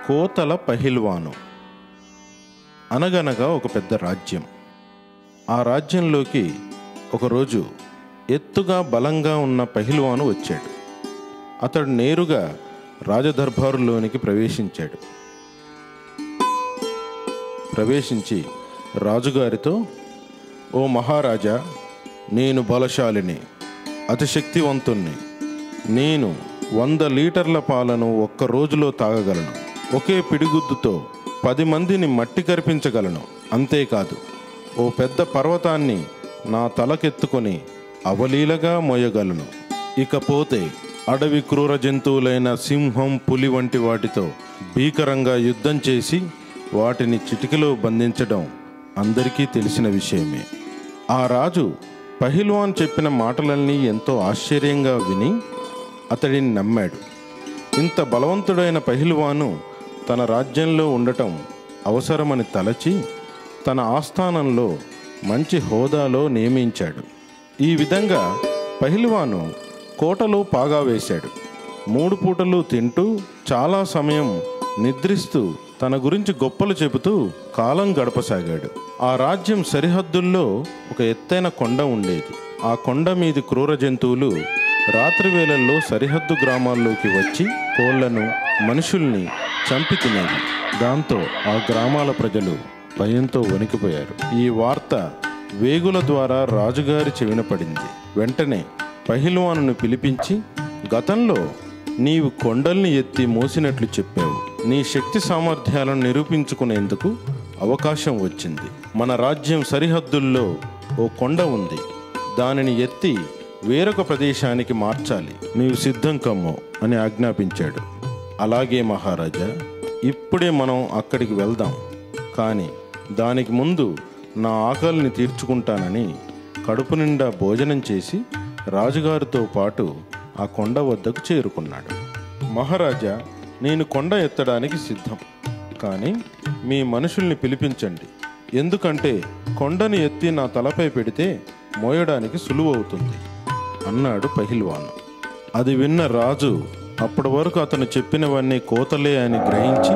కోతల పహిల్వాను. అనగనగా ఒక పెద్ద రాజ్యం. ఆ రాజ్యంలోకి ఒకరోజు ఎత్తుగా బలంగా ఉన్న పహిల్వాను వచ్చాడు. అతడు నేరుగా రాజదర్బారులోనికి ప్రవేశించి రాజుగారితో, ఓ మహారాజా, నేను బలశాలిని, అతి శక్తివంతుణ్ణి. నేను 100 లీటర్ల పాలను ఒక్క రోజులో తాగగలను. ఒకే పిడిగుద్దుతో 10 మందిని మట్టి కరిపించగలను. అంతేకాదు, ఓ పెద్ద పర్వతాన్ని నా తలకెత్తుకొని అవలీలగా మోయగలను. ఇకపోతే అడవి క్రూర జంతువులైన సింహం, పులి వంటి వాటితో భీకరంగా యుద్ధం చేసి వాటిని చిటికెలో బంధించడం అందరికీ తెలిసిన విషయమే. ఆ రాజు పహిల్వాన్ చెప్పిన మాటలన్నీ ఎంతో ఆశ్చర్యంగా విని అతడిని నమ్మాడు. ఇంత బలవంతుడైన పహిల్వాను తన రాజ్యంలో ఉండటం అవసరమని తలచి తన ఆస్థానంలో మంచి హోదాలో నియమించాడు. ఈ విధంగా పహిల్వాను కోటలో పాగా వేశాడు. 3 పూటలు తింటూ చాలా సమయం నిద్రిస్తూ తన గురించి గొప్పలు చెబుతూ కాలం గడపసాగాడు. ఆ రాజ్యం సరిహద్దుల్లో ఒక ఎత్తైన కొండ ఉండేది. ఆ కొండ మీది క్రూర జంతువులు రాత్రి వేళల్లో సరిహద్దు గ్రామాల్లోకి వచ్చి కోళ్లను, మనుషుల్ని చంపి తినేవి. దాంతో ఆ గ్రామాల ప్రజలు భయంతో వణికిపోయారు. ఈ వార్త వేగుల ద్వారా రాజుగారి చెవిన పడింది. వెంటనే పహిల్వానును పిలిపించి, గతంలో నీవు కొండల్ని ఎత్తి మోసినట్లు చెప్పావు. నీ శక్తి సామర్థ్యాలను నిరూపించుకునేందుకు అవకాశం వచ్చింది. మన రాజ్యం సరిహద్దుల్లో ఓ కొండ ఉంది. దానిని ఎత్తి వేరొక ప్రదేశానికి మార్చాలి. నీవు సిద్ధం కమ్ము అని ఆజ్ఞాపించాడు. అలాగే మహారాజా, ఇప్పుడే మనం అక్కడికి వెళ్దాం. కానీ దానికి ముందు నా ఆకలిని తీర్చుకుంటానని కడుపు నిండా భోజనం చేసి రాజుగారితో పాటు ఆ కొండ వద్దకు చేరుకున్నాడు. మహారాజా, నేను కొండ ఎత్తడానికి సిద్ధం, కానీ మీ మనుషుల్ని పిలిపించండి. ఎందుకంటే కొండని ఎత్తి నా తలపై పెడితే మోయడానికి సులువవుతుంది అన్నాడు పహిల్వాను. అది విన్న రాజు అప్పటి వరకు అతను చెప్పినవన్నీ కోతలే అని గ్రహించి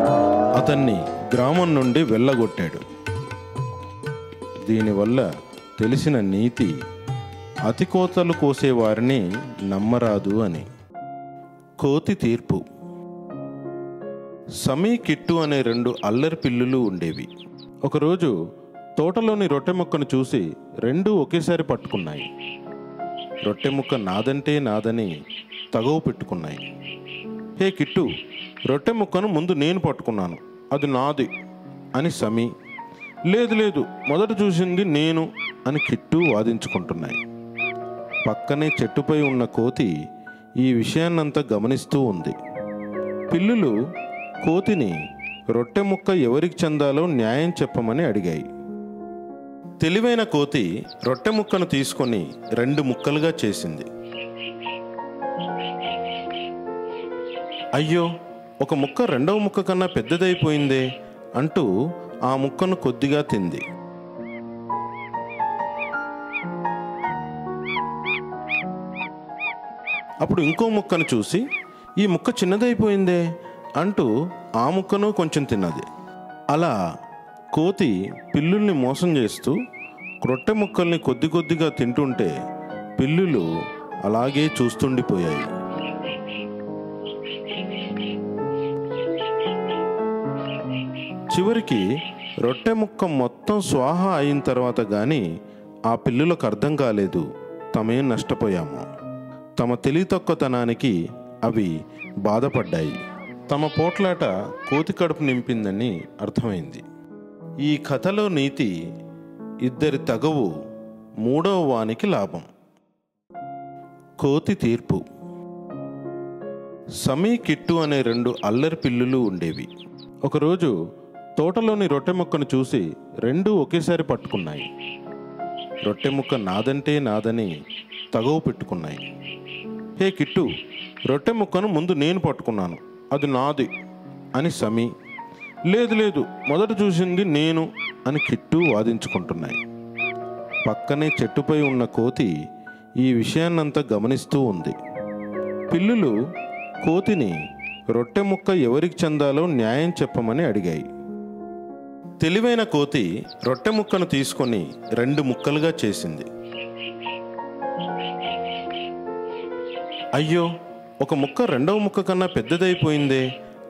అతన్ని గ్రామం నుండి వెళ్ళగొట్టాడు. దీనివల్ల తెలిసిన నీతి, అతి కోతలు కోసేవారిని నమ్మరాదు అని. కోతి తీర్పు. సమీ, కిట్టు అనే 2 అల్లరి పిల్లులు ఉండేవి. ఒకరోజు తోటలోని రొట్టె ముక్కను చూసి 2 ఒకేసారి పట్టుకున్నాయి. రొట్టె ముక్క నాదంటే నాదని తగవు పెట్టుకున్నాయి. హే కిట్టు, రొట్టె ముక్కను ముందు నేను పట్టుకున్నాను, అది నాది అని సమీ, లేదు లేదు, మొదట చూసింది నేను అని కిట్టు వాదించుకుంటున్నాయి. పక్కనే చెట్టుపై ఉన్న కోతి ఈ విషయాన్నంతా గమనిస్తూ ఉంది. పిల్లులు కోతిని రొట్టె ముక్క ఎవరికి చెందాలో న్యాయం చెప్పమని అడిగాయి. తెలివైన కోతి రొట్టె ముక్కను తీసుకొని 2 ముక్కలుగా చేసింది. అయ్యో, ఒక ముక్క 2వ ముక్క కన్నా పెద్దదైపోయిందే అంటూ ఆ ముక్కను కొద్దిగా తింది. అప్పుడు ఇంకో ముక్కను చూసి, ఈ ముక్క చిన్నదైపోయిందే అంటూ ఆ ముక్కను కొంచెం తిన్నది. అలా కోతి పిల్లుల్ని మోసం చేస్తూ రొట్టె ముక్కల్ని కొద్ది కొద్దిగా తింటుంటే పిల్లులు అలాగే చూస్తుండిపోయాయి. చివరికి రొట్టె ముక్క మొత్తం స్వాహా అయిన తర్వాత కానీ ఆ పిల్లులకు అర్థం కాలేదు తమేం నష్టపోయాము. తమ తెలివితక్కువతనానికి అవి బాధపడ్డాయి. తమ పోట్లాట కోతి కడుపు నింపిందని అర్థమైంది. ఈ కథలో నీతి, ఇద్దరి తగవు 3వ వానికి లాభం. కోతి తీర్పు. సమీ, కిట్టు అనే 2 అల్లరి పిల్లులు ఉండేవి. ఒకరోజు తోటలోని రొట్టె ముక్కను చూసి 2 ఒకేసారి పట్టుకున్నాయి. రొట్టె ముక్క నాదంటే నాదని తగవు పెట్టుకున్నాయి. హే కిట్టు, రొట్టె ముక్కను ముందు నేను పట్టుకున్నాను, అది నాది అని సమీ, లేదు లేదు, మొదట చూసింది నేను అని కిట్టు వాదించుకుంటున్నాయి. పక్కనే చెట్టుపై ఉన్న కోతి ఈ విషయాన్నంతా గమనిస్తూ ఉంది. పిల్లులు కోతిని రొట్టె ముక్క ఎవరికి చెందాలో న్యాయం చెప్పమని అడిగాయి. తెలివైన కోతి రొట్టె ముక్కను తీసుకొని 2 ముక్కలుగా చేసింది. అయ్యో, ఒక ముక్క రెండవ ముక్క కన్నా పెద్దదైపోయిందే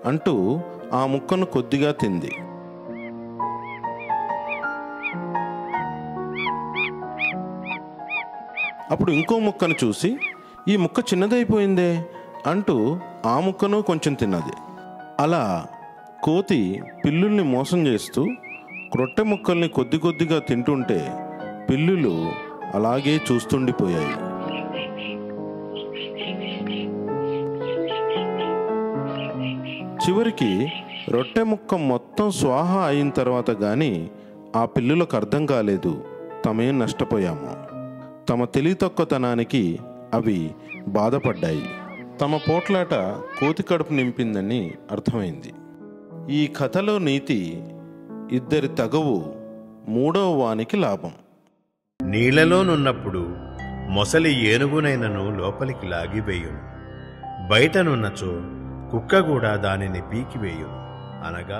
అంటూ ఆ ముక్కను కొద్దిగా తింది. అప్పుడు ఇంకో ముక్కను చూసి ఈ ముక్క చిన్నదైపోయిందే అంటూ ఆ ముక్కను కొంచెం తిన్నది. అలా కోతి పిల్లుల్ని మోసం చేస్తూ రొట్టె ముక్కల్ని కొద్ది కొద్దిగా తింటుంటే పిల్లులు అలాగే చూస్తుండిపోయాయి. చివరికి రొట్టె ముక్క మొత్తం స్వాహా అయిన తర్వాత కానీ ఆ పిల్లులకు అర్థం కాలేదు తమేం నష్టపోయాము. తమ తెలివితక్కువతనానికి అవి బాధపడ్డాయి. తమ పోట్లాట కోతి కడుపు నింపిందని అర్థమైంది. ఈ కథలో నీతి, ఇద్దరి తగవు మూడవ వానికి లాభం. నీళ్లలోనున్నప్పుడు మొసలి ఏనుగునైనను లోపలికి లాగివేయును, బయటనున్నచో కుక్క కూడా దానిని పీకివేయును అనగా